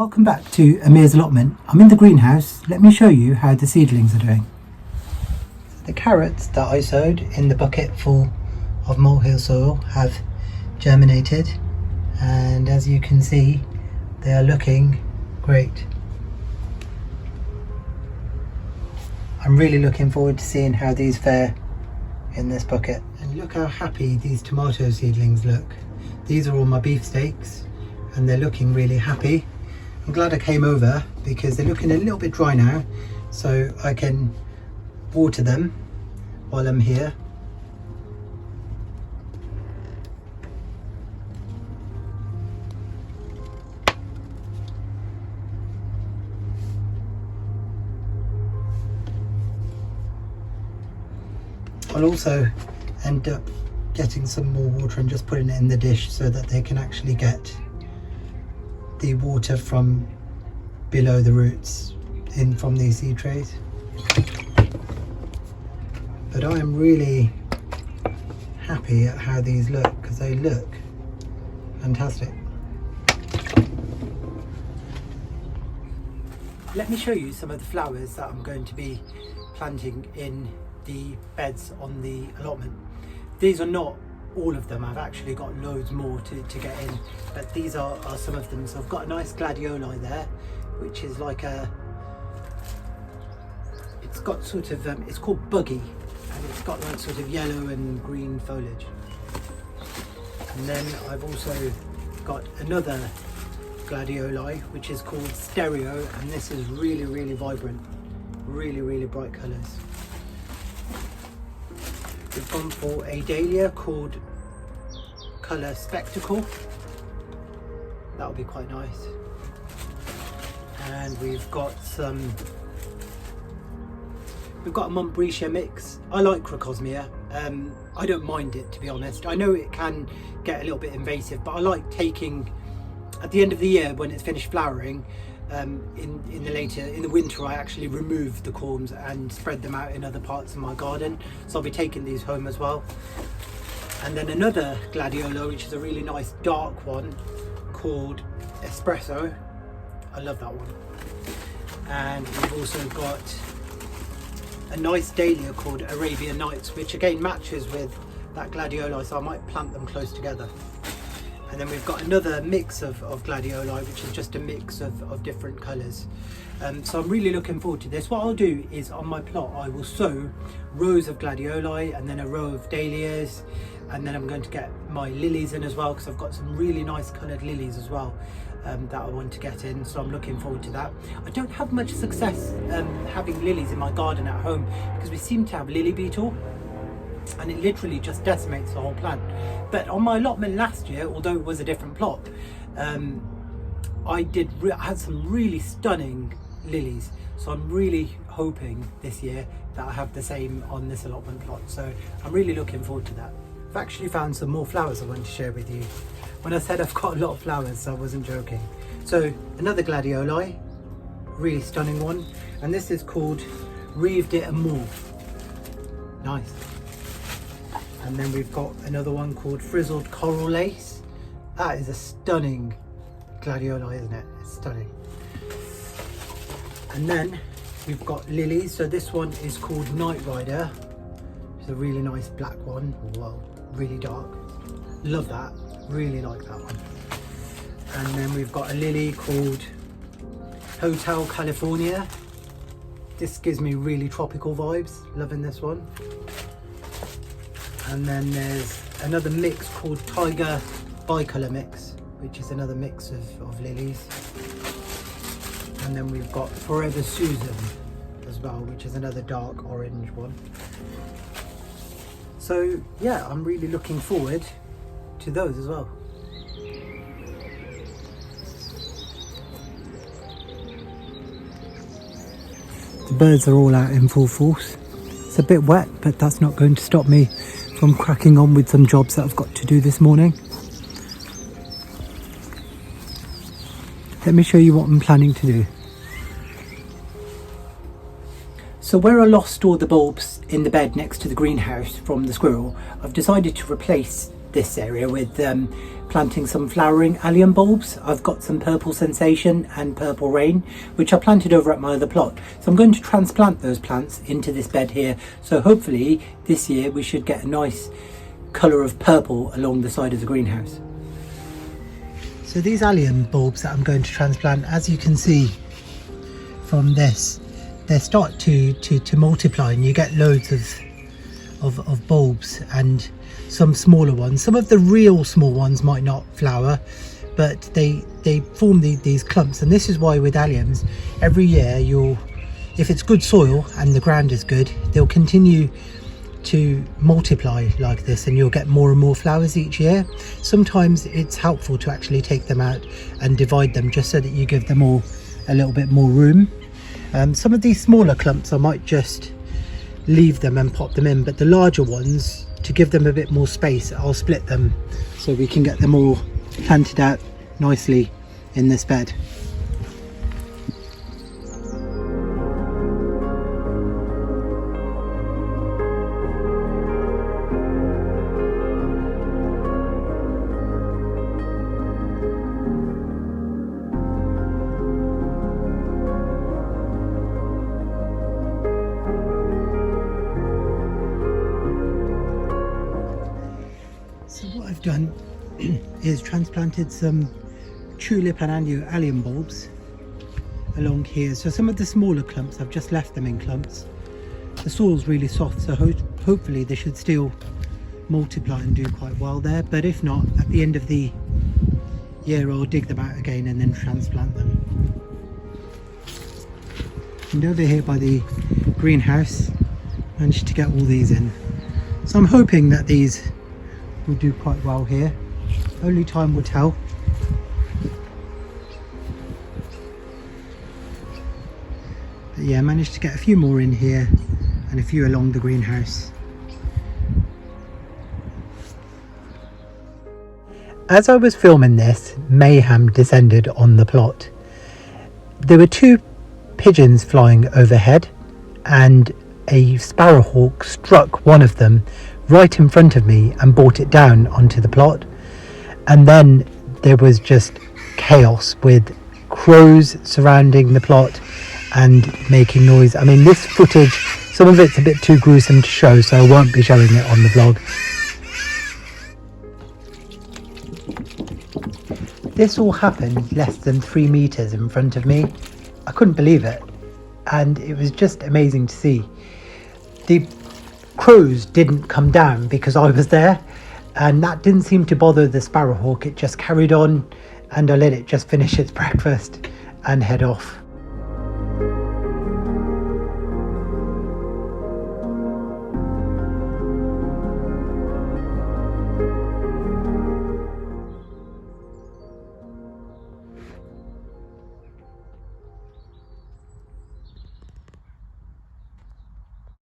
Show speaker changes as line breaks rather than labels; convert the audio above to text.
Welcome back to Amir's allotment. I'm in the greenhouse. Let me show you how the seedlings are doing. The carrots that I sowed in the bucket full of molehill soil have germinated, and as you can see they are looking great. I'm really looking forward to seeing how these fare in this bucket. And look how happy these tomato seedlings look. These are all my beefsteaks and they're looking really happy. I'm glad I came over because they're looking a little bit dry now, so I can water them while I'm here. I'll also end up getting some more water and just putting it in the dish so that they can actually get the water from below the roots in from these seed trays. But I am really happy at how these look because they look fantastic. Let me show you some of the flowers that I'm going to be planting in the beds on the allotment. These are not all of them, I've actually got loads more to get in, but these are some of them. So I've got a nice gladioli there, which is like it's got sort of, it's called buggy, and it's got like sort of yellow and green foliage. And then I've also got another gladioli which is called stereo, and this is really vibrant, really bright colours. We've gone for a dahlia called Colour Spectacle. That'll be quite nice. And we've got a Montbretia mix. I like Crocosmia. I don't mind it, to be honest. I know it can get a little bit invasive, but I like taking, at the end of the year when it's finished flowering, in the winter I actually remove the corms and spread them out in other parts of my garden, so I'll be taking these home as well. And then another gladiolo, which is a really nice dark one called Espresso. I love that one. And we've also got a nice dahlia called Arabian Nights, which again matches with that gladioli, so I might plant them close together. And then we've got another mix of gladioli, which is just a mix of different colours. So I'm really looking forward to this. What I'll do is on my plot I will sow rows of gladioli and then a row of dahlias, and then I'm going to get my lilies in as well, because I've got some really nice coloured lilies as well that I want to get in, so I'm looking forward to that. I don't have much success having lilies in my garden at home because we seem to have lily beetle, and it literally just decimates the whole plant. But on my allotment last year, although it was a different plot, I had some really stunning lilies, so I'm really hoping this year that I have the same on this allotment plot, so I'm really looking forward to that. I've actually found some more flowers I want to share with you. When I said I've got a lot of flowers, so I wasn't joking. So another gladioli, really stunning one, and this is called Reeved It and More. Nice. And then we've got another one called Frizzled Coral Lace. That is a stunning gladioli, isn't it? It's stunning. And then we've got lilies. So this one is called Night Rider. It's a really nice black one. Wow, really dark. Love that. Really like that one. And then we've got a lily called Hotel California. This gives me really tropical vibes. Loving this one. And then there's another mix called Tiger Bicolour Mix, which is another mix of lilies. And then we've got Forever Susan as well, which is another dark orange one. So yeah, I'm really looking forward to those as well. The birds are all out in full force. It's a bit wet, but that's not going to stop me from cracking on with some jobs that I've got to do this morning. Let me show you what I'm planning to do. So where I lost all the bulbs in the bed next to the greenhouse from the squirrel, I've decided to replace this area with planting some flowering allium bulbs. I've got some Purple Sensation and Purple Rain, which I planted over at my other plot. So I'm going to transplant those plants into this bed here. So hopefully this year we should get a nice colour of purple along the side of the greenhouse. So these allium bulbs that I'm going to transplant, as you can see from this, they start to multiply, and you get loads of bulbs, and some smaller ones. Some of the real small ones might not flower, but they form these clumps. And this is why with alliums, every year if it's good soil and the ground is good, they'll continue to multiply like this, and you'll get more and more flowers each year. Sometimes it's helpful to actually take them out and divide them, just so that you give them all a little bit more room. Some of these smaller clumps I might just leave them and pop them in, but the larger ones, to give them a bit more space, I'll split them so we can get them all planted out nicely in this bed. So what I've done is transplanted some tulip and allium bulbs along here. So some of the smaller clumps, I've just left them in clumps. The soil's really soft, so hopefully they should still multiply and do quite well there. But if not, at the end of the year I'll dig them out again and then transplant them. And over here by the greenhouse, managed to get all these in. So I'm hoping that these will do quite well here. Only time will tell. But yeah, managed to get a few more in here and a few along the greenhouse. As I was filming this, mayhem descended on the plot. There were two pigeons flying overhead, and a sparrowhawk struck one of them right in front of me and brought it down onto the plot. And then there was just chaos with crows surrounding the plot and making noise. I mean, this footage, some of it's a bit too gruesome to show, so I won't be showing it on the vlog. This all happened less than 3 meters in front of me. I couldn't believe it, and it was just amazing to see. The crows didn't come down because I was there, and that didn't seem to bother the sparrowhawk. It just carried on, and I let it just finish its breakfast and head off.